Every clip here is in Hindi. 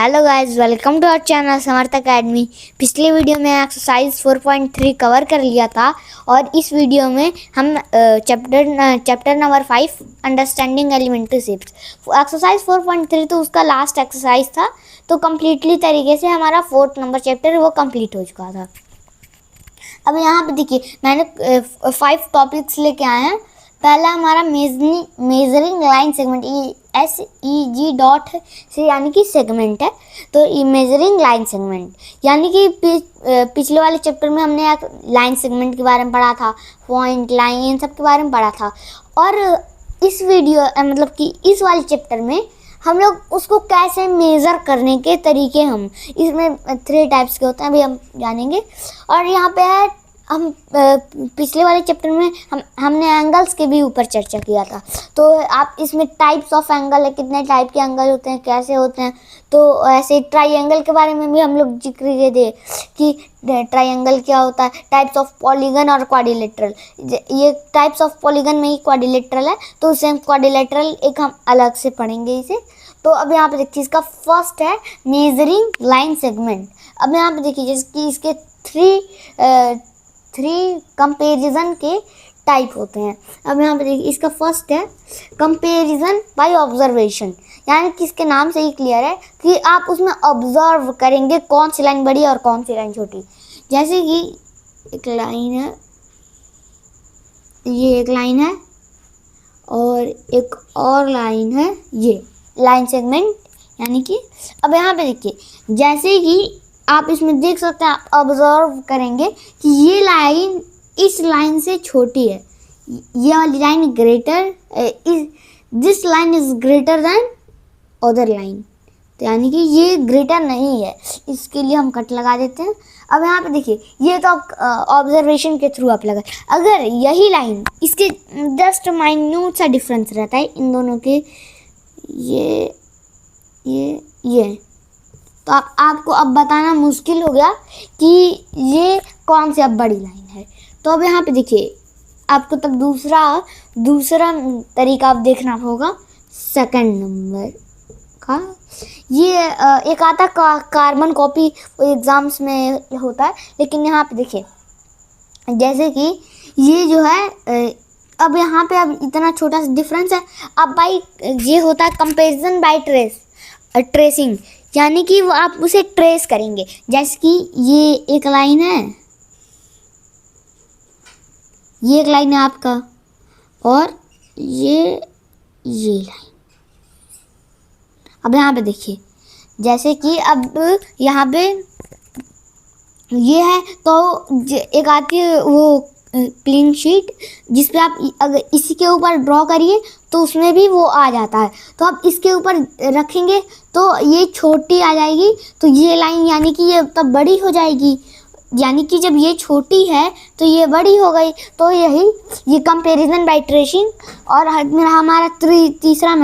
Hello guys, welcome to our channel Samarth academy. पिछली वीडियो में एक्सरसाइज 4.3 कवर कर लिया था और इस वीडियो में हम chapter number 5 understanding elementary shapes exercise 4.3 तो उसका लास्ट एक्सरसाइज था। तो कम्प्लीटली तरीके से हमारा 4th नंबर चैप्टर वो कंप्लीट हो चुका था। अब यहाँ पे देखिए मैंने 5 टॉपिक्स लेके आए हैं। पहला हमारा measuring line segment SEG dot से यानी कि सेगमेंट है। तो ये मेजरिंग लाइन सेगमेंट यानी कि पिछले वाले चैप्टर में हमने एक लाइन सेगमेंट के बारे में पढ़ा था, पॉइंट लाइन इन सब के बारे में पढ़ा था। और इस वीडियो मतलब कि इस वाले चैप्टर में हम लोग उसको कैसे मेज़र करने के तरीके हम इसमें 3 टाइप्स के होते हैं, अभी हम जानेंगे। और यहाँ पे है हम पिछले वाले चैप्टर में हमने एंगल्स के भी ऊपर चर्चा किया था। तो आप इसमें टाइप्स ऑफ एंगल है, कितने टाइप के एंगल होते हैं, कैसे होते हैं। तो ऐसे ट्राइंगल के बारे में भी हम लोग जिक्र किए थे कि ट्राइंगल क्या होता है, टाइप्स ऑफ पॉलीगन और क्वाड्रिलेटरल। ये टाइप्स ऑफ पॉलीगन में ही क्वाड्रिलेटरल है, तो उसे हम क्वाड्रिलेटरल एक हम अलग से पढ़ेंगे इसे। तो अब यहाँ पे देखिए इसका फर्स्ट है मेजरिंग लाइन सेगमेंट। अब यहाँ पे देखिए जैसे कि इसके थ्री कंपेरिजन के टाइप होते हैं। अब यहाँ पे देखिए इसका फर्स्ट है कंपेरिजन बाय ऑब्जर्वेशन, यानी कि इसके नाम से ही क्लियर है कि आप उसमें ऑब्जर्व करेंगे कौन सी लाइन बड़ी और कौन सी लाइन छोटी। जैसे कि एक लाइन है, ये एक लाइन है और एक और लाइन है, ये लाइन सेगमेंट यानी कि। अब यहाँ पे देखिए जैसे कि आप इसमें देख सकते हैं, आप ऑब्जर्व करेंगे कि ये लाइन इस लाइन से छोटी है, ये वाली line greater this line is greater than other line, तो यानी कि ये ग्रेटर नहीं है, इसके लिए हम कट लगा देते हैं। अब यहाँ पे देखिए ये तो ऑब्जर्वेशन के थ्रू आप लगा, अगर यही लाइन इसके जस्ट माइन्यूट सा डिफरेंस रहता है इन दोनों के, ये तो आपको अब बताना मुश्किल हो गया कि ये कौन सी अब बड़ी लाइन है। तो अब यहाँ पे देखिए आपको तब दूसरा तरीका आप देखना होगा, सेकंड नंबर का। ये एक आता कार्बन कॉपी एग्जाम्स में होता है, लेकिन यहाँ पे देखिए जैसे कि ये जो है अब यहाँ पे अब इतना छोटा सा डिफरेंस है। अब बाई ये होता है कंपेरिजन बाय ट्रेसिंग, यानी कि वो आप उसे ट्रेस करेंगे। जैसे कि ये एक लाइन है, ये एक लाइन है आपका, और ये लाइन। अब यहाँ पे देखिए जैसे कि अब यहाँ पे ये है, तो एक आती है वो क्लीन शीट जिस पे आप अगर इसी के ऊपर ड्रॉ करिए तो उसमें भी वो आ जाता है। तो आप इसके ऊपर रखेंगे तो ये छोटी आ जाएगी, तो ये लाइन यानी कि ये तब बड़ी हो जाएगी, यानी कि जब ये छोटी है तो ये बड़ी हो गई। तो ये कंपैरिजन बाय ट्रेसिंग। और हमारा तीसरा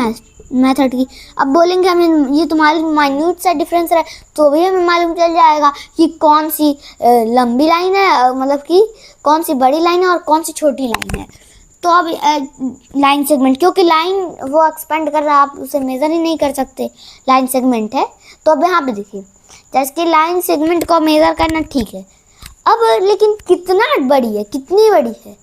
मेथड की अब बोलेंगे हमें ये तुम्हारी माइन्यूट सा डिफरेंस है, तो भी हमें मालूम चल जाएगा कि कौन सी लंबी लाइन है, मतलब कि कौन सी बड़ी लाइन है और कौन सी छोटी लाइन है। तो अब लाइन सेगमेंट, क्योंकि लाइन वो एक्सपेंड कर रहा है, आप उसे मेज़र ही नहीं कर सकते, लाइन सेगमेंट है। तो अब यहाँ पे देखिए जैसे कि लाइन सेगमेंट को मेज़र करना ठीक है, अब लेकिन कितनी बड़ी है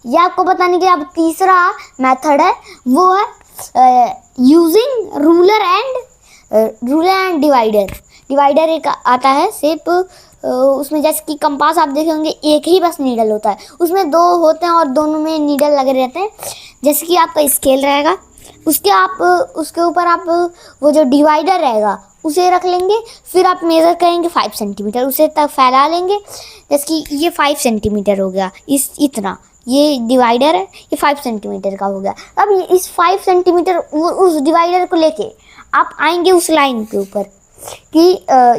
ये आपको बताने के। अब तीसरा मेथड है वो है यूजिंग रूलर एंड डिवाइडर एक आता है शेप, उसमें जैसे कि कंपास आप देखे होंगे एक ही बस नीडल होता है, उसमें 2 होते हैं और दोनों में नीडल लगे रहते हैं। जैसे कि आपका स्केल रहेगा, उसके ऊपर आप वो जो डिवाइडर रहेगा उसे रख लेंगे, फिर आप मेज़र करेंगे 5 सेंटीमीटर, उसे तक फैला लेंगे। जैसे कि ये 5 सेंटीमीटर हो गया, इतना ये डिवाइडर है, ये 5 सेंटीमीटर का हो गया। अब इस 5 सेंटीमीटर उस डिवाइडर को लेके आप आएंगे उस लाइन के ऊपर कि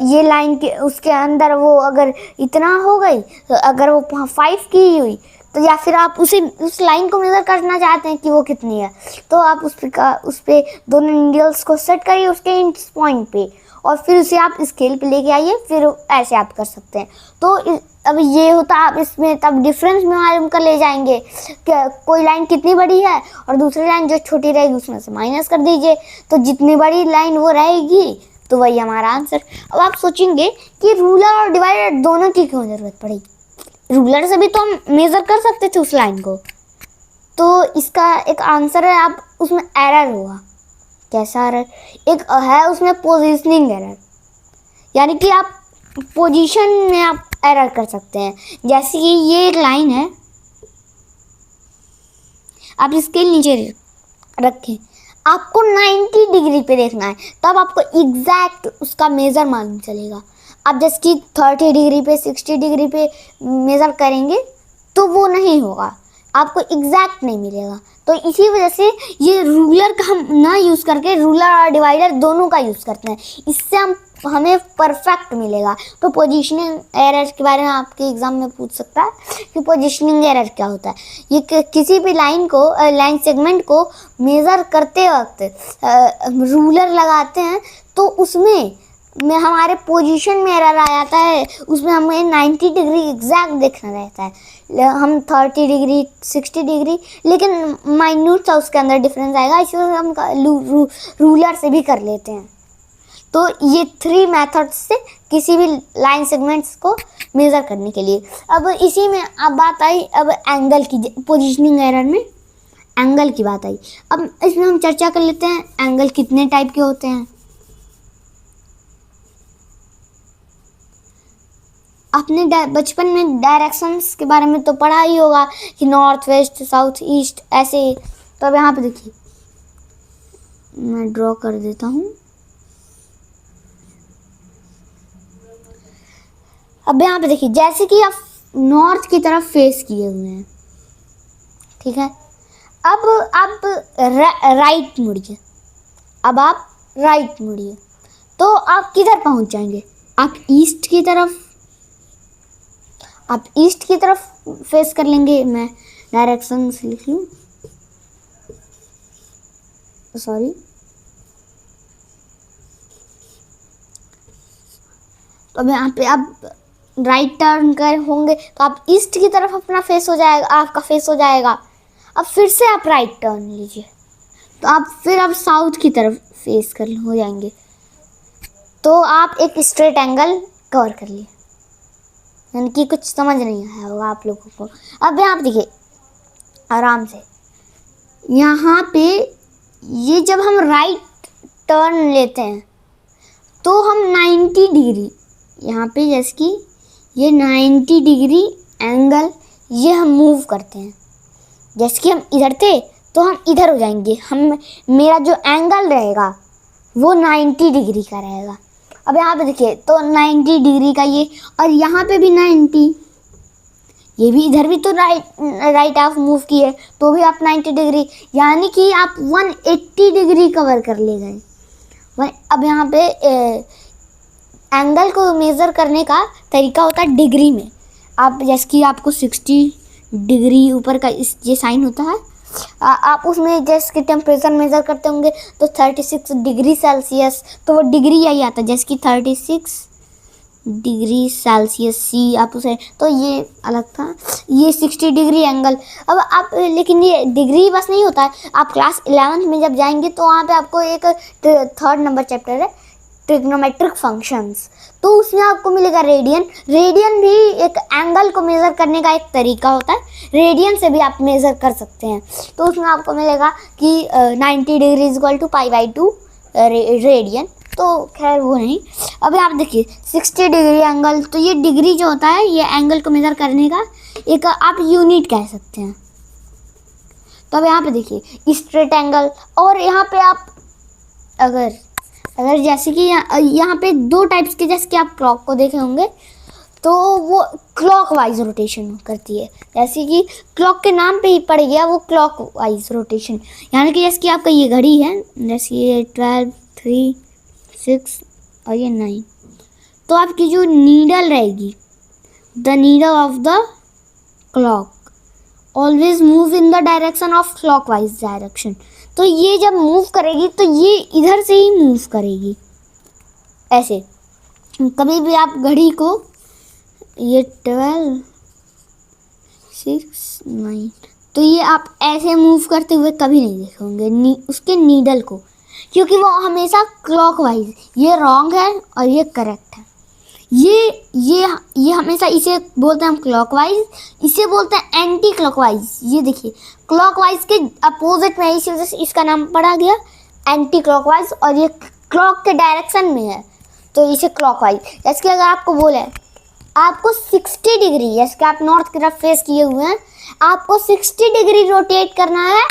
ये लाइन के उसके अंदर वो अगर इतना हो गई, तो अगर वो 5 की हुई तो, या फिर आप उस लाइन को मेज़र करना चाहते हैं कि वो कितनी है, तो आप उस पे दोनों नीडल्स को सेट करिए उसके इंच पॉइंट पे, और फिर उसे आप स्केल पे लेके आइए, फिर ऐसे आप कर सकते हैं। तो अब ये होता है, आप इसमें तब डिफरेंस में मालूम कर ले जाएंगे कि कोई लाइन कितनी बड़ी है और दूसरी लाइन जो छोटी रहेगी उसमें से माइनस कर दीजिए, तो जितनी बड़ी लाइन वो रहेगी तो वही हमारा आंसर। अब आप सोचेंगे कि रूलर और डिवाइडर दोनों की क्यों ज़रूरत पड़ी, रूलर से भी तो हम मेज़र कर सकते थे उस लाइन को। तो इसका एक आंसर है, आप उसमें एरर होगा। कैसा एरर? एक है उसमें पोजीशनिंग एरर, यानी कि आप पोजीशन में आप एरर कर सकते हैं। जैसे कि ये एक लाइन है, आप इसके नीचे रखें, आपको 90 डिग्री पे देखना है, तब आपको एग्जैक्ट उसका मेज़र मालूम चलेगा। आप जैसे कि 30 डिग्री पे 60 डिग्री पे मेज़र करेंगे तो वो नहीं होगा, आपको एग्जैक्ट नहीं मिलेगा। तो इसी वजह से ये रूलर का हम ना यूज़ करके रूलर और डिवाइडर दोनों का यूज़ करते हैं, इससे हमें परफेक्ट मिलेगा। तो पोजीशनिंग एरर के बारे में आपके एग्ज़ाम में पूछ सकता है कि पोजीशनिंग एरर क्या होता है। ये किसी भी लाइन सेगमेंट को मेज़र करते वक्त रूलर लगाते हैं तो उसमें हमारे पोजीशन में एरर आ जाता है, उसमें हमें 90 डिग्री एग्जैक्ट देखना रहता है, हम 30 डिग्री 60 डिग्री, लेकिन माइन्यूट सा उसके अंदर डिफरेंस आएगा, इसलिए हम रूलर से भी कर लेते हैं। तो ये 3 मेथड्स से किसी भी लाइन सेगमेंट्स को मेज़र करने के लिए। अब इसी में अब बात आई अब एंगल की, पोजीशनिंग एरर में एंगल की बात आई। अब इसमें हम चर्चा कर लेते हैं एंगल कितने टाइप के होते हैं। आपने बचपन में डायरेक्शंस के बारे में तो पढ़ा ही होगा कि नॉर्थ वेस्ट साउथ ईस्ट ऐसे। तो अब यहाँ पे देखिए, मैं ड्रॉ कर देता हूँ। अब यहाँ पे देखिए, जैसे कि आप नॉर्थ की तरफ फेस किए हुए हैं, ठीक है। अब आप राइट मुड़िए, अब आप राइट मुड़िए तो आप किधर पहुँच जाएंगे? आप ईस्ट की तरफ, आप ईस्ट की तरफ फेस कर लेंगे। मैं डायरेक्शन से लिख लूँ, सॉरी। तो अब यहाँ पे आप राइट टर्न कर होंगे तो आप ईस्ट की तरफ अपना फेस हो जाएगा, आपका फेस हो जाएगा। अब फिर से आप राइट टर्न लीजिए तो आप फिर अब साउथ की तरफ फेस कर हो जाएंगे, तो आप एक स्ट्रेट एंगल कवर कर लिए, यानी कि कुछ समझ नहीं आया होगा आप लोगों को। अब यहाँ पे देखिए आराम से, यहाँ पे ये जब हम राइट टर्न लेते हैं तो हम 90 डिग्री, यहाँ पे जैसे कि ये 90 डिग्री एंगल ये हम मूव करते हैं। जैसे कि हम इधर थे तो हम इधर हो जाएंगे, हम मेरा जो एंगल रहेगा वो 90 डिग्री का रहेगा। अब यहाँ पे देखिए तो 90 डिग्री का ये, और यहाँ पे भी 90, ये भी इधर भी तो राइट आप मूव किए तो भी आप 90 डिग्री, यानी कि आप 180 डिग्री कवर कर ले गए। अब यहाँ पे एंगल को मेज़र करने का तरीका होता है डिग्री में। आप जैसे कि आपको 60 डिग्री ऊपर का इस ये साइन होता है, आप उसमें जैसे कि टेम्परेचर मेज़र करते होंगे तो 36 डिग्री सेल्सियस, तो वो डिग्री यही आता है, जैसे कि 36 डिग्री सेल्सियस सी आप उसे, तो ये अलग था, ये 60 डिग्री एंगल। अब आप लेकिन ये डिग्री बस नहीं होता है, आप क्लास 11th में जब जाएंगे तो वहाँ पे आपको एक 3rd नंबर चैप्टर है ट्रिग्नोमेट्रिक फंक्शंस, तो उसमें आपको मिलेगा रेडियन। रेडियन भी एक एंगल को मेज़र करने का एक तरीका होता है, रेडियन से भी आप मेज़र कर सकते हैं। तो उसमें आपको मिलेगा कि 90 डिग्री इक्वल टू π/2 रेडियन, तो खैर वो नहीं। अब आप देखिए 60 डिग्री एंगल, तो ये डिग्री जो होता है ये एंगल को मेज़र करने का एक आप यूनिट कह सकते हैं। तो अब यहाँ पे देखिए स्ट्रेट एंगल, और यहाँ पे आप अगर जैसे कि यहाँ पे 2 टाइप्स के, जैसे कि आप क्लॉक को देखे होंगे तो वो क्लॉक वाइज रोटेशन करती है, जैसे कि क्लॉक के नाम पे ही पड़ गया वो क्लॉक वाइज रोटेशन, यानी कि जैसे कि आपका ये घड़ी है, जैसे ये 12 3 6 और ये 9, तो आपकी जो नीडल रहेगी, the needle of the clock always move in the direction of clock wise direction. तो ये जब मूव करेगी तो ये इधर से ही मूव करेगी ऐसे। कभी भी आप घड़ी को ये 12 6 9, तो ये आप ऐसे मूव करते हुए कभी नहीं देखे होंगे उसके नीडल को, क्योंकि वो हमेशा क्लॉकवाइज, ये रॉन्ग है और ये करेक्ट है। ये हमेशा इसे बोलते हैं हम क्लॉकवाइज, इसे बोलते हैं एंटी क्लॉकवाइज। ये देखिए क्लॉकवाइज के अपोजिट में, इसी वजह से इसका नाम पड़ा गया एंटी क्लॉकवाइज, और ये क्लॉक के डायरेक्शन में है तो इसे क्लॉकवाइज। जैसे कि अगर आपको बोले आपको 60 डिग्री, जैसे कि आप नॉर्थ की तरफ फेस किए हुए हैं, आपको 60 डिग्री रोटेट करना है,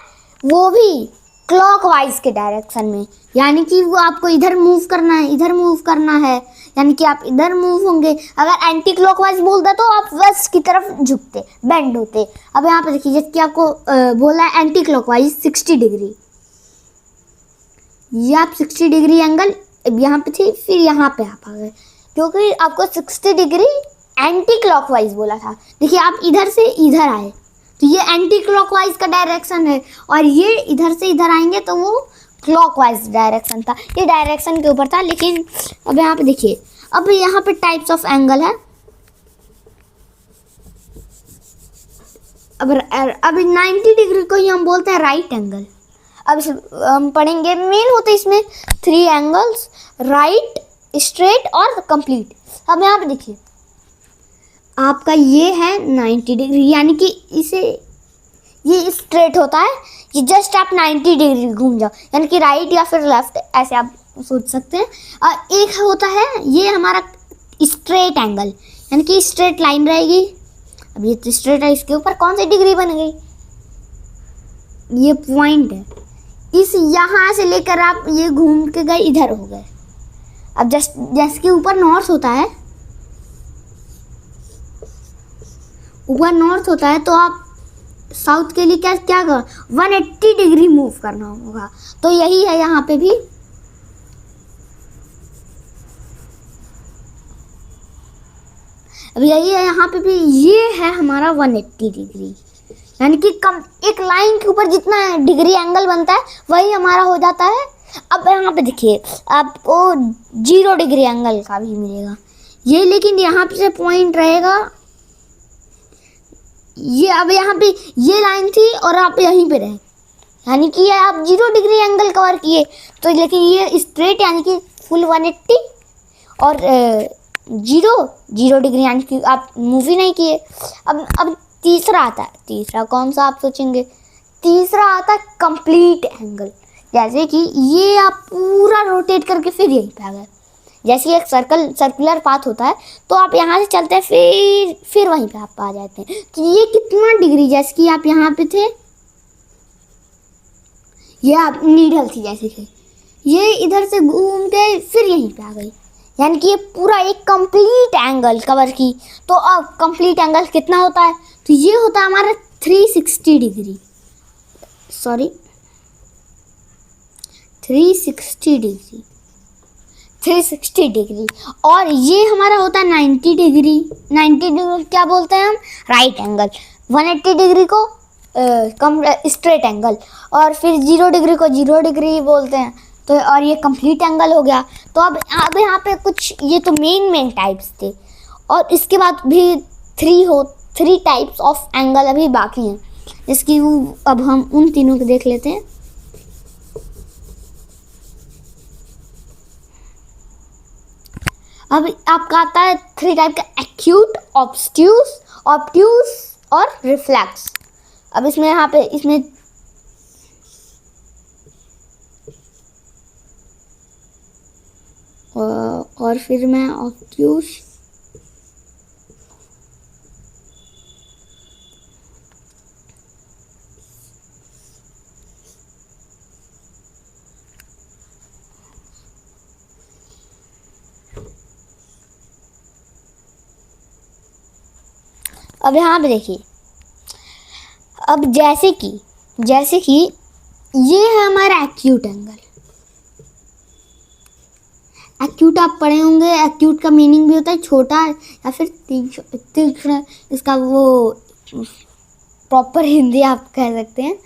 वो भी क्लॉकवाइज के डायरेक्शन में, यानी कि वो आपको इधर मूव करना है, इधर मूव करना है, यानी कि आप इधर मूव होंगे। अगर एंटी क्लॉकवाइज बोलता तो आप वेस्ट की तरफ झुकते, बेंड होते। अब यहाँ पे देखिए जैसे कि आपको बोला है एंटी क्लॉकवाइज 60 डिग्री, ये आप 60 डिग्री एंगल यहाँ पे थे, फिर यहाँ पे आप आ गए, क्योंकि आपको 60 डिग्री एंटी क्लॉकवाइज बोला था। देखिए आप इधर से इधर आए तो ये एंटी क्लॉकवाइज का डायरेक्शन है, और ये इधर से इधर आएंगे तो वो क्लॉकवाइज डायरेक्शन था। ये डायरेक्शन के ऊपर था। लेकिन अब यहाँ पे देखिए, अब यहाँ पे टाइप्स ऑफ एंगल है। अब 90 डिग्री को ही हम बोलते हैं राइट एंगल। अब हम पढ़ेंगे, मेन होते इसमें 3 एंगल्स, राइट, स्ट्रेट और कंप्लीट। अब यहाँ पे देखिए आपका ये है 90 डिग्री, यानी कि इसे ये स्ट्रेट होता है, ये जस्ट आप 90 डिग्री घूम जाओ, यानी कि राइट या फिर लेफ्ट, ऐसे आप सोच सकते हैं। और एक होता है ये हमारा स्ट्रेट एंगल, यानी कि स्ट्रेट लाइन रहेगी। अब ये तो स्ट्रेट है, इसके ऊपर कौन सी डिग्री बन गई, ये पॉइंट है, इस यहाँ से लेकर आप ये घूम के गए इधर हो गए। अब जैसे कि ऊपर नॉर्थ होता है, ऊपर नॉर्थ होता है तो आप साउथ के लिए क्या करो, 180 डिग्री मूव करना होगा। तो यही है यहाँ पे भी। अब यही है यहाँ पे भी, ये है हमारा 180 डिग्री, यानी कि कम एक लाइन के ऊपर जितना डिग्री एंगल बनता है वही हमारा हो जाता है। अब यहाँ पे देखिए आपको 0 डिग्री एंगल का भी मिलेगा ये, लेकिन यहाँ पे से पॉइंट रहेगा ये। अब यहाँ पे ये लाइन थी और आप यहीं पे रहे, यानी कि ये आप 0 डिग्री एंगल कवर किए तो, लेकिन ये स्ट्रेट यानी कि फुल 180 और 0 डिग्री यानी कि आप मूव ही नहीं किए। अब तीसरा आता है, तीसरा कौन सा आप सोचेंगे, तीसरा आता है कंप्लीट एंगल। जैसे कि ये आप पूरा रोटेट करके फिर यहीं पे आ गए, जैसे एक सर्कुलर पाथ होता है तो आप यहाँ से चलते हैं फिर वहीं पे आप आ जाते हैं। तो ये कितना डिग्री, जैसे कि आप यहाँ पे थे, ये आप नीडल थी जैसे कि, ये इधर से घूम के फिर यहीं पे आ गई, यानी कि ये पूरा एक कंप्लीट एंगल कवर की। तो अब कंप्लीट एंगल कितना होता है, तो ये होता है हमारा 360 डिग्री, सॉरी 360 डिग्री, 360 डिग्री। और ये हमारा होता है 90 डिग्री। 90 डिग्री क्या बोलते हैं हम, राइट एंगल। 180 डिग्री को स्ट्रेट एंगल, और फिर 0 डिग्री को 0 डिग्री बोलते हैं। तो और ये कंप्लीट एंगल हो गया। तो अब यहाँ पे कुछ, ये तो मेन टाइप्स थे, और इसके बाद भी 3 टाइप्स ऑफ एंगल अभी बाकी हैं, जिसकी अब हम उन तीनों को देख लेते हैं। अब आपका आता है 3 टाइप का, एक्यूट, ऑब्ट्यूज और रिफ्लेक्स। अब इसमें यहाँ पे इसमें और फिर मैं ऑब्ट्यूज, अब यहाँ पे देखिए, अब जैसे कि ये है हमारा एक्यूट एंगल। एक्यूट आप पढ़े होंगे, एक्यूट का मीनिंग भी होता है छोटा या फिर तीक्ष्ण, इसका वो प्रॉपर हिंदी आप कह सकते हैं।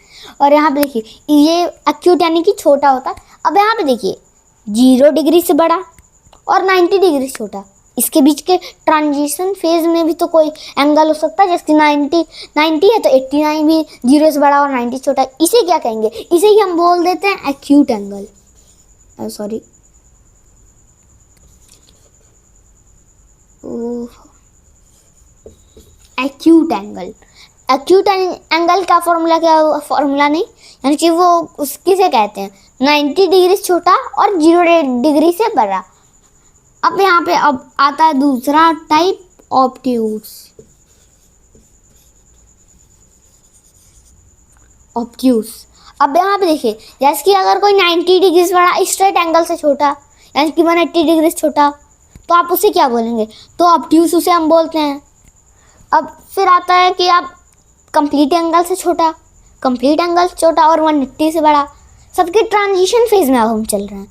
और यहाँ पे देखिए ये एक्यूट यानी कि छोटा होता है। अब यहाँ पे देखिए 0 डिग्री से बड़ा और 90 डिग्री से छोटा, इसके बीच के ट्रांजिशन फेज में भी तो कोई एंगल हो सकता है, जैसे 90 है तो 89 भी 0 से बड़ा और 90 छोटा, इसे क्या कहेंगे, इसे ही हम बोल देते हैं acute angle. Sorry, acute angle. Acute angle का फॉर्मूला क्या, फॉर्मूला नहीं, यानी कि वो उस किसे कहते हैं, 90 डिग्री छोटा और 0 डिग्री से बड़ा। अब यहाँ पे अब आता है दूसरा टाइप, ऑब्ट्यूस। ऑब्ट्यूस, अब यहाँ पे देखिए, जैसे कि अगर कोई 90 डिग्री से बड़ा स्ट्रेट एंगल से छोटा, यानी कि 180 डिग्री से छोटा, तो आप उसे क्या बोलेंगे, तो ऑब्ट्यूस उसे हम बोलते हैं। अब फिर आता है कि आप कंप्लीट एंगल से छोटा, कंप्लीट एंगल से छोटा और 180 से बड़ा, सबके ट्रांजिशन फेज में अब हम चल रहे हैं।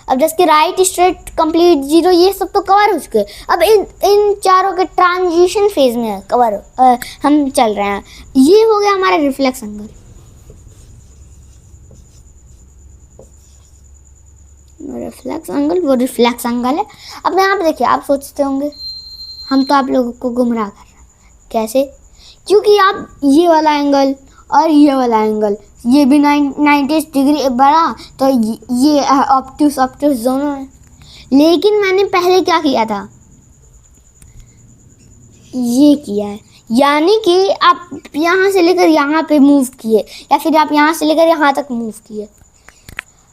अब जैसे कि राइट, स्ट्रेट, कंप्लीट, जीरो, ये सब तो कवर हो चुके। अब इन चारों के ट्रांजिशन फेज में हम चल रहे हैं। ये हो गया हमारा रिफ्लेक्स एंगल। रिफ्लेक्स एंगल, वो रिफ्लेक्स एंगल है। अब यहाँ पे देखिए, आप सोचते होंगे हम तो आप लोगों को गुमराह कर रहे हैं, कैसे, क्योंकि आप ये वाला एंगल और ये वाला एंगल, ये भी 90 डिग्री बड़ा, तो ये ऑब्ट्यूस दोनों है। लेकिन मैंने पहले क्या किया था, ये किया है, यानी कि आप यहाँ से लेकर यहाँ पे मूव किए, या फिर आप यहाँ से लेकर यहाँ तक मूव किए।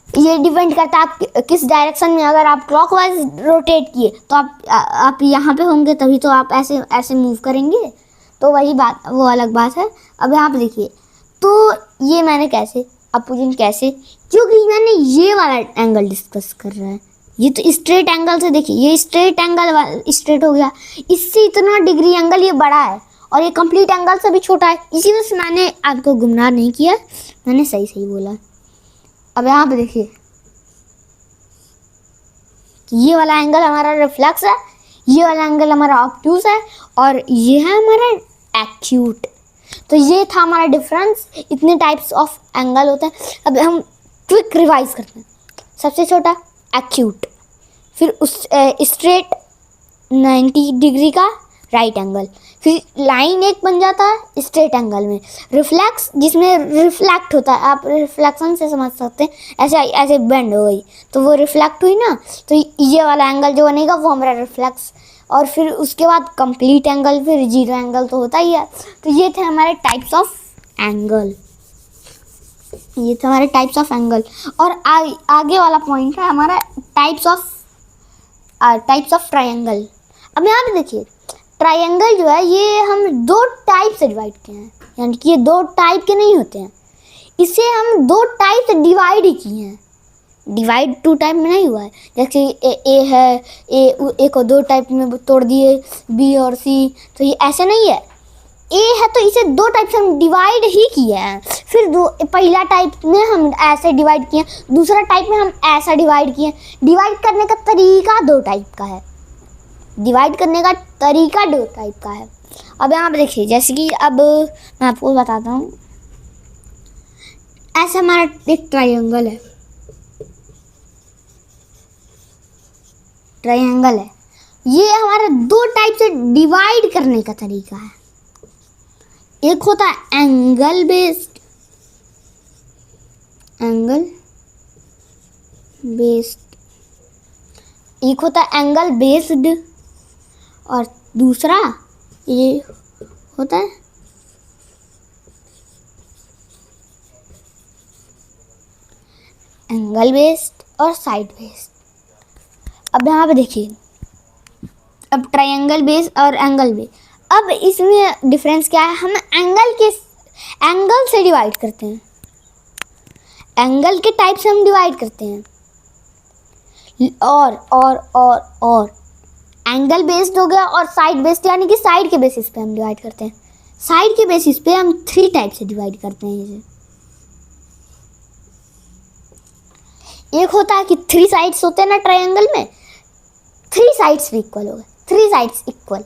ये डिपेंड करता है आप किस डायरेक्शन में, अगर आप क्लॉकवाइज रोटेट किए तो आप यहाँ पे होंगे, तभी तो आप ऐसे ऐसे मूव करेंगे, तो वही बात, वो अलग बात है। अब यहाँ पे देखिए, तो ये मैंने कैसे, आप पूछेंगे कैसे, क्योंकि मैंने ये वाला एंगल डिस्कस कर रहा है। ये तो स्ट्रेट एंगल से देखिए, ये स्ट्रेट एंगल स्ट्रेट हो गया, इससे इतना डिग्री एंगल ये बड़ा है, और ये कंप्लीट एंगल से भी छोटा है। इसी वजह से मैंने आपको गुमराह नहीं किया, मैंने सही सही बोला। अब यहाँ पे देखिए, ये वाला एंगल हमारा रिफ्लेक्स है, ये वाला एंगल हमारा ऑब्ट्यूस है, और ये है हमारा एक्यूट। तो ये था हमारा डिफरेंस, इतने टाइप्स ऑफ एंगल होते हैं। अब हम क्विक रिवाइज करते हैं। सबसे छोटा एक्यूट, फिर उस स्ट्रेट 90 डिग्री का राइट एंगल, फिर लाइन एक बन जाता है स्ट्रेट एंगल में, रिफ्लेक्स जिसमें रिफ्लेक्ट होता है, आप रिफ्लेक्शन से समझ सकते हैं, ऐसे ऐसे बेंड हो गई तो वो रिफ्लेक्ट हुई ना, तो ये वाला एंगल जो बनेगा वो हमारा रिफ्लेक्स। और फिर उसके बाद कंप्लीट एंगल, फिर जीरो एंगल तो होता ही है। तो ये थे हमारे टाइप्स ऑफ एंगल, ये थे हमारे टाइप्स ऑफ एंगल। और आगे वाला पॉइंट है हमारा टाइप्स ऑफ ट्रायंगल। अब यहाँ पे देखिए, ट्रायंगल जो है ये हम दो टाइप से डिवाइड किए हैं, यानी कि ये दो टाइप के नहीं होते हैं, इसे हम दो टाइप से डिवाइड ही किए हैं। डिवाइड 2 टाइप में नहीं हुआ है, जैसे ए है, ए को 2 टाइप में तोड़ दिए, बी और सी, तो ये ऐसे नहीं है। ए है तो इसे 2 टाइप से हम डिवाइड ही किए हैं। फिर पहला टाइप में हम ऐसे डिवाइड किए, दूसरा टाइप में हम ऐसा डिवाइड किए। डिवाइड करने का तरीका 2 टाइप का है, डिवाइड करने का तरीका 2 टाइप का है। अब यहाँ पे देखिए, जैसे कि अब मैं आपको बताता हूँ, ऐसा हमारा एक ट्रायंगल है, ट्रायंगल है, ये हमारा 2 टाइप से डिवाइड करने का तरीका है। एक होता है एंगल बेस्ड, एक होता है एंगल बेस्ड, और दूसरा ये होता है एंगल बेस्ड और साइड बेस्ड। अब यहाँ पे देखिए, अब ट्रायंगल बेस और एंगल बेस, अब इसमें डिफरेंस क्या है, हम एंगल से डिवाइड करते हैं, एंगल के टाइप से हम डिवाइड करते हैं, और एंगल बेस्ड हो गया, और साइड बेस्ड यानी कि साइड के बेसिस पे हम डिवाइड करते हैं। साइड के बेसिस पे हम 3 टाइप से डिवाइड करते हैं इसे। एक होता है कि 3 साइड्स होते हैं ना ट्रायंगल में, 3 साइड्स भी इक्वल हो गए, 3 साइड्स इक्वल,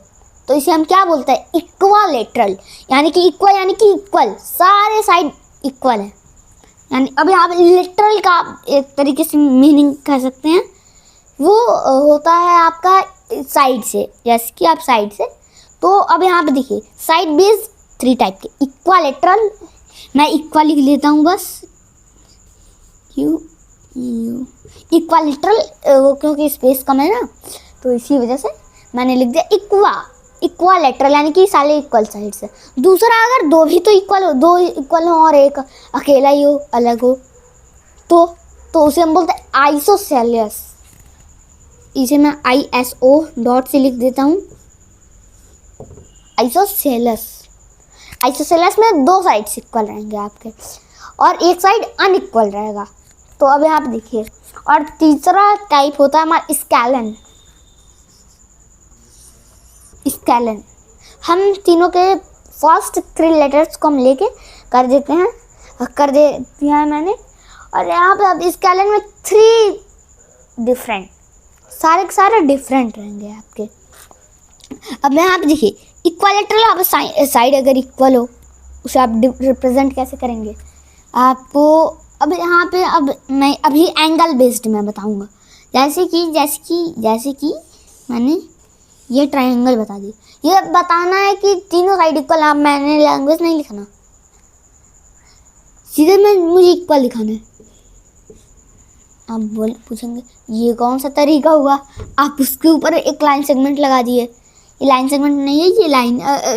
तो इसे हम क्या बोलते हैं, इक्वालेटरल, यानी कि इक्वल, सारे साइड इक्वल है। यानी अब यहाँ पे लिटरल का एक तरीके से मीनिंग कह सकते हैं, वो होता है आपका साइड से, जैसे कि आप साइड से। तो अब यहाँ पे देखिए, साइड बेस 3 टाइप के, इक्वालेटरल, मैं इक्वल लिख लेता हूँ बस, इक्वालिटरल, वो क्योंकि स्पेस कम है ना तो इसी वजह से मैंने लिख दिया इक्वालेटरल, यानी कि सारे इक्वल साइड से। दूसरा अगर दो भी तो इक्वल हो, दो इक्वल हो और एक अकेला ही हो, अलग हो, तो उसे हम बोलते हैं आइसोसेलेस। इसे मैं ISO डॉट से लिख देता हूँ, आइसोसेलेस। आइसोसेलेस में दो साइड्स इक्वल रहेंगे आपके और एक साइड अनइक्वल रहेगा। तो अब यहाँ पे देखिए, और तीसरा टाइप होता है हमारा स्केलन। स्केलन हम तीनों के फर्स्ट 3 लेटर्स को हम लेके कर देते हैं मैंने। और यहाँ पे अब स्केलन में 3 डिफरेंट, सारे के सारे डिफरेंट रहेंगे आपके। अब यहाँ पे देखिए इक्वालेटरल, आप साइड अगर इक्वल हो उसे आप रिप्रेजेंट कैसे करेंगे आपको। अब यहाँ पे अब मैं अभी एंगल बेस्ड में बताऊँगा। जैसे कि मैंने ये ट्रायंगल बता दी, ये बताना है कि तीनों साइड इक्वल। आप मैंने लैंग्वेज नहीं लिखना, सीधे मुझे इक्वल लिखाना है। आप पूछेंगे ये कौन सा तरीका हुआ, आप उसके ऊपर एक लाइन सेगमेंट लगा दिए। ये लाइन सेगमेंट नहीं है, ये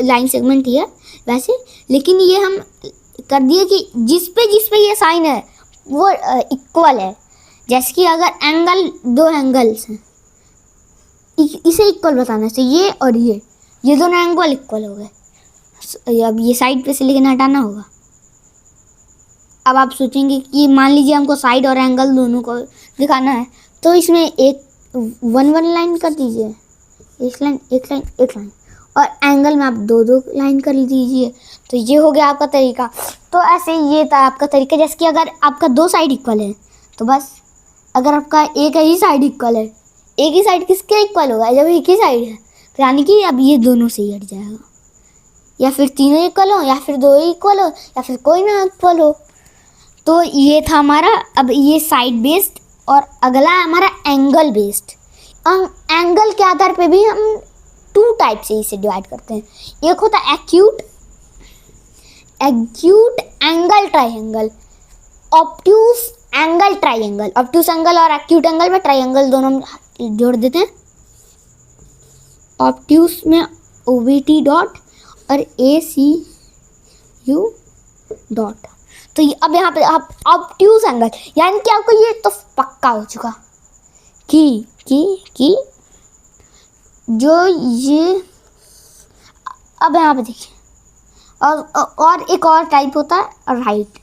लाइन सेगमेंट ही है वैसे, लेकिन ये हम कर दिए कि जिस पे ये साइन है वो इक्वल है। जैसे कि अगर दो एंगल्स हैं, इसे इक्वल बताना है, ये और ये दोनों एंगल इक्वल हो गए। अब ये साइड पे से लेकिन हटाना होगा। अब आप सोचेंगे कि मान लीजिए हमको साइड और एंगल दोनों को दिखाना है, तो इसमें एक वन लाइन कर दीजिए, एक लाइन, और एंगल में आप दो लाइन कर दीजिए। तो ये हो गया आपका तरीका। तो ऐसे ये था आपका तरीका। जैसे कि अगर आपका 2 साइड इक्वल है तो बस, अगर आपका एक ही साइड इक्वल है, एक ही साइड किसके इक्वल होगा, जब एक ही साइड है तो यानी कि अब ये दोनों से ही हट जाएगा, या फिर तीनों इक्वल हो, या फिर 2 इक्वल हो, या फिर कोई ना इक्वल हो। तो ये था हमारा, अब ये साइड बेस्ड, और अगला है हमारा एंगल बेस्ड। एंगल के आधार पे भी हम 2 टाइप से इसे डिवाइड करते हैं। एक होता है acute angle triangle, obtuse angle triangle. Obtuse angle और एक्यूट एंगल में ट्राइंगल दोनों जोड़ देते हैं। ऑब्ट्यूज में OBT डॉट और ACU डॉट। तो अब यहाँ पे आप ऑब्ट्यूज एंगल, यानी कि आपको ये तो पक्का हो चुका कि जो ये, अब यहाँ पे देखिए, और एक और टाइप होता है राइट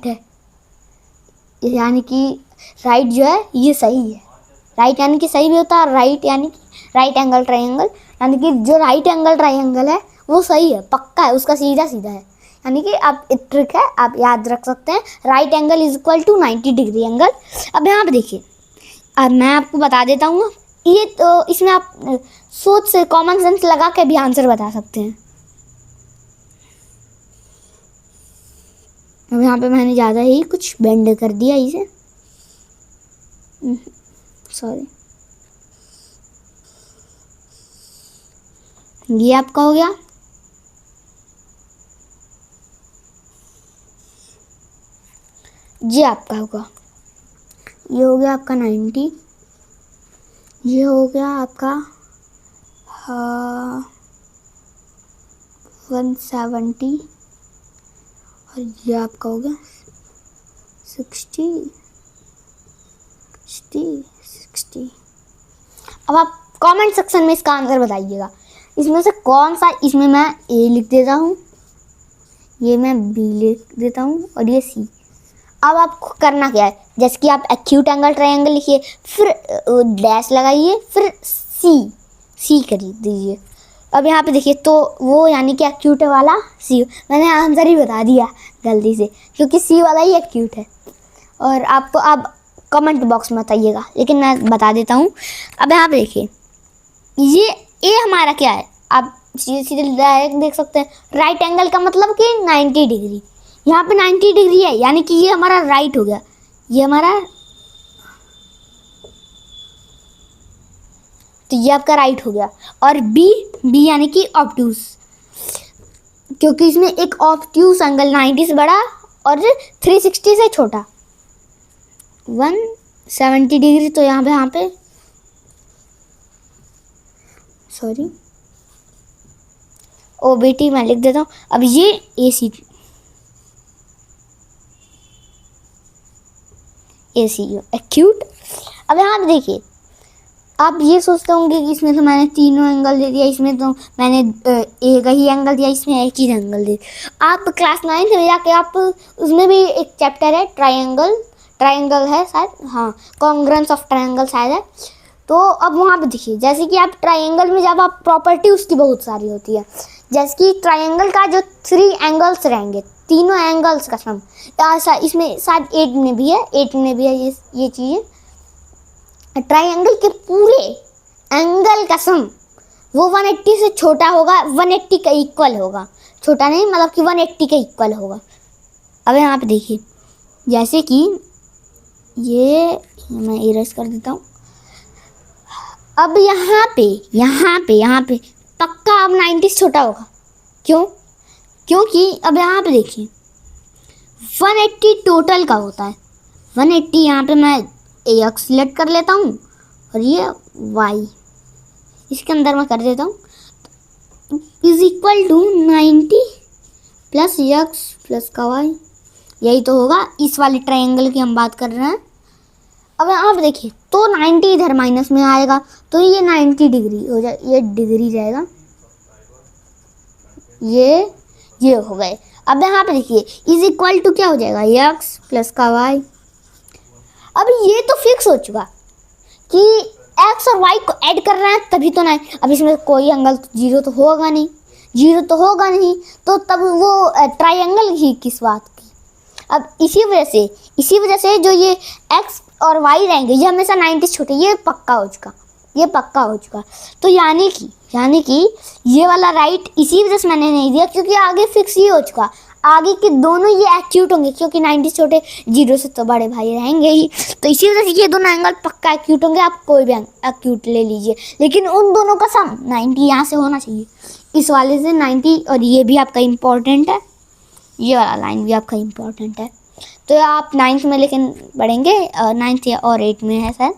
है, यानी कि राइट जो है ये सही है। राइट यानी कि सही भी होता है, राइट यानी कि राइट एंगल ट्रायंगल, यानी कि जो राइट एंगल ट्रायंगल है वो सही है, पक्का है, उसका सीधा है। यानी कि आप एक ट्रिक है, आप याद रख सकते हैं, right angle is equal to 90 degree angle. अब यहाँ पे देखिए, अब मैं आपको बता देता हूँ, ये तो इसमें आप सोच से, कॉमन सेंस लगा के भी आंसर बता सकते हैं। अब यहाँ पे मैंने ज़्यादा ही कुछ बेंड कर दिया इसे, सॉरी। ये आपका हो गया। ये आपका होगा, ये हो गया आपका 90, ये हो गया आपका 170, और ये आपका हो गया 60। अब आप कमेंट सेक्शन में इसका आंसर बताइएगा, इसमें से कौन सा। इसमें मैं A लिख देता हूँ, ये मैं B लिख देता हूँ, और ये C। अब आपको करना क्या है, जैसे कि आप एक्यूट एंगल ट्रायंगल लिखिए, फिर डैश लगाइए, फिर C कर दीजिए। अब यहाँ पे देखिए, तो वो यानी कि एक्यूट वाला C, मैंने आंसर ही बता दिया गलती से, क्योंकि C वाला ही एक्यूट है। और आपको अब कमेंट बॉक्स में बताइएगा, लेकिन मैं बता देता हूँ। अब यहाँ पे देखिए, ये A हमारा क्या है, आप सीधे डायरेक्ट देख सकते हैं। राइट एंगल का मतलब कि 90 डिग्री, यहाँ पे 90 डिग्री है, यानी कि ये हमारा राइट हो गया, ये हमारा, तो ये आपका राइट हो गया। और B यानी कि ऑब्ट्यूज, क्योंकि इसमें एक ऑब्ट्यूज एंगल 90 से बड़ा और 360 से छोटा 170 डिग्री। तो यहाँ पे सॉरी OBT मैं लिख देता हूँ। अब ये ACU एक्यूट। अब यहाँ पे देखिए, आप ये सोचते होंगे कि इसमें तो मैंने तीनों एंगल दे दिया, इसमें तो मैंने एक ही एंगल दिया, इसमें एक ही एंगल दे। आप क्लास 9 में जाके आप उसमें भी एक चैप्टर है ट्रायंगल है शायद, हाँ कॉन्ग्रुएंस ऑफ ट्रायंगल शायद है। तो अब वहाँ पे देखिए, जैसे कि आप ट्रायंगल में जब आप प्रॉपर्टी उसकी बहुत सारी होती है, जैसे कि ट्रायंगल का जो 3 एंगल्स रहेंगे, तीनों एंगल्स का सम, इसमें शायद 8 में भी है ये चीज़। ट्रायंगल के पूरे एंगल का सम वो 180 से छोटा होगा, 180 का इक्वल होगा, छोटा नहीं मतलब कि 180 के इक्वल होगा। अब यहाँ पे देखिए, जैसे कि ये मैं इरेज कर देता हूँ। अब यहाँ पे पक्का अब 90 से छोटा होगा। क्योंकि अब यहाँ पे देखिए 180 टोटल का होता है। 180 यहाँ पे मैं x सिलेक्ट कर लेता हूँ और ये y इसके अंदर मैं कर देता हूँ, is equal to 90 plus x plus का y। यही तो होगा, इस वाले ट्रायंगल की हम बात कर रहे हैं। अब यहाँ पे देखिए, तो 90 इधर माइनस में आएगा तो ये 90 डिग्री हो जाए, ये डिग्री जाएगा, ये हो गए। अब यहाँ पे देखिए इज इक्वल टू क्या हो जाएगा, x प्लस का y। अब ये तो फिक्स हो चुका कि x और y को ऐड कर रहे हैं तभी तो नहीं। अब इसमें कोई एंगल जीरो तो होगा नहीं, तो तब वो ट्रायंगल ही किस बात की। अब इसी वजह से जो ये x और y रहेंगे ये हमेशा 90 से छोटे, ये पक्का हो चुका। तो यानी कि ये वाला राइट इसी वजह से मैंने नहीं दिया, क्योंकि आगे फिक्स ही हो चुका। आगे के दोनों ये एक्यूट होंगे, क्योंकि 90 से छोटे, 0 से तो बड़े भाई रहेंगे ही। तो इसी वजह से ये दोनों एंगल पक्का एक्यूट होंगे। आप कोई भी एक्यूट ले लीजिए, लेकिन उन दोनों का सम 90 यहाँ से होना चाहिए, इस वाले से 90। और ये भी आपका इम्पोर्टेंट है, ये वाला लाइन भी आपका इम्पोर्टेंट है। तो आप 9th में लेकिन पढ़ेंगे, 9th और 8 में है शायद।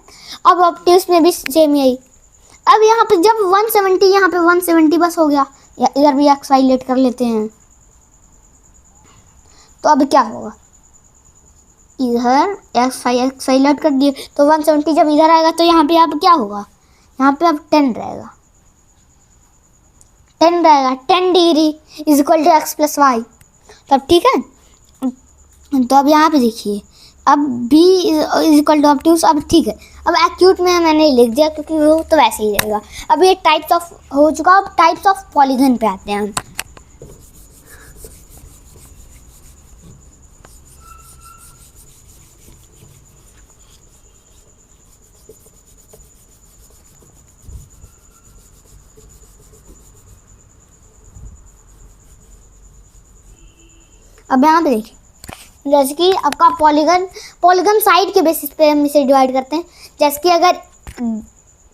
अब ऑप्टिक्स में भी सेम यही। अब यहाँ पे जब 170, यहाँ पे 170 बस हो गया, या इधर भी एक्स वाई लेट कर लेते हैं। तो अब क्या होगा, इधर एक्स वाई लेट कर दिए तो 170 जब इधर आएगा तो यहाँ पे अब क्या होगा, यहाँ पे अब 10 रहेगा, 10 degree is equal to x plus y. तब ठीक है। तो अब यहाँ पे देखिए, अब b is equal to obtuse. अब ठीक है, अब एक्यूट में मैंने लिख दिया क्योंकि वो तो वैसे ही रहेगा। अब ये टाइप्स ऑफ हो चुका। अब टाइप्स ऑफ पॉलीगन पे आते हैं हम। अब यहाँ पे देखिए, जैसे कि आपका पॉलीगन साइड के बेसिस पे हम इसे डिवाइड करते हैं। जैसे कि अगर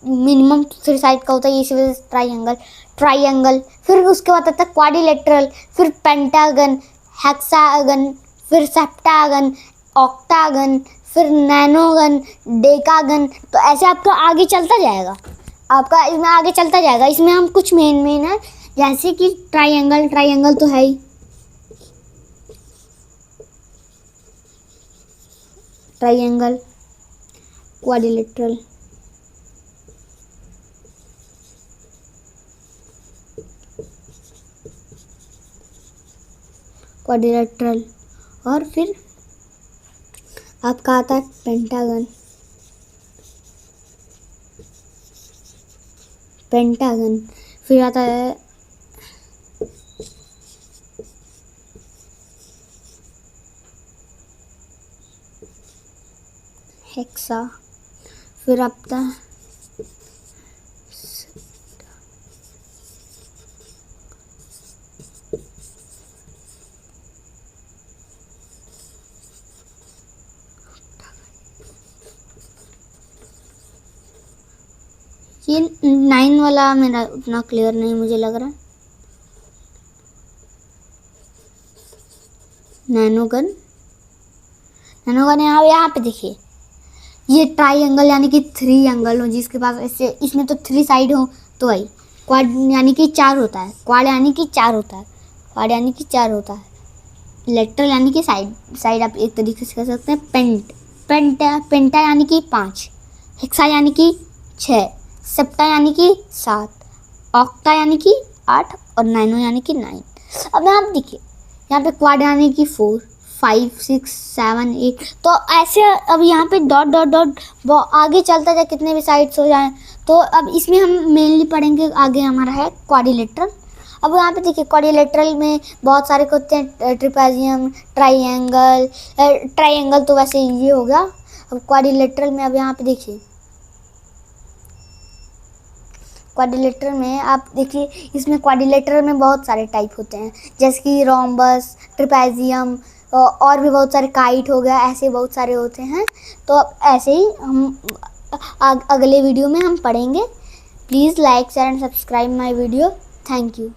मिनिमम 3 साइड का होता है, इसी वजह से ट्राइंगल, फिर उसके बाद आता है क्वाड्रिलेटरल, फिर पेंटागन, हेक्सागन, फिर सेप्टागन, ऑक्टागन, फिर नैनोगन, डेकागन। तो ऐसे आपका आगे चलता जाएगा, इसमें हम कुछ मेन है, जैसे कि ट्राइंगल तो है ही, ट्राइंगल, क्वाड्रिलेटरल, और फिर आपका आता है पेंटागन, फिर आता है हेक्सा, फिर आता है ये 9 वाला मेरा उतना क्लियर नहीं मुझे लग रहा है। नैनोगन। नैनोगन यहाँ पे देखिए, ये ट्राइंगल यानी कि 3 एंगल हो जिसके पास ऐसे, इसमें तो 3 साइड हो तो वही क्वाड यानी कि 4 होता है। क्वाड यानी कि 4 होता है। क्वाड यानी कि 4 होता है। लेटरल यानी कि साइड आप एक तरीके से कह सकते हैं। पेंटा यानी कि 5, हेक्सा यानी कि 6, सेप्टा यानी कि 7, ऑक्टा यानी कि 8 और नाइनो यानी कि 9। अब यहाँ आप देखिए, यहाँ पे क्वाड यानी कि 4, 5, 6, 7, 8, तो ऐसे अब यहाँ पे डॉट डॉट डॉट आगे चलता जाए, कितने भी साइड्स हो जाए। तो अब इसमें हम मेनली पढ़ेंगे, आगे हमारा है क्वाड्रिलेटरल। अब यहाँ पे देखिए, क्वाड्रिलेटरल में बहुत सारे होते हैं, ट्रिपेजियम, ट्राइंगल तो वैसे ये हो गया। अब क्वाड्रिलेटरल में अब यहाँ पे देखिए, क्वाड्रिलेटरल में आप देखिए, इसमें क्वाड्रिलेटरल में बहुत सारे टाइप होते हैं, जैसे कि रोम्बस, ट्रिपेजियम और भी बहुत सारे, काइट हो गया, ऐसे बहुत सारे होते हैं। तो ऐसे ही हम अगले वीडियो में हम पढ़ेंगे। Please like share and subscribe my video. Thank you.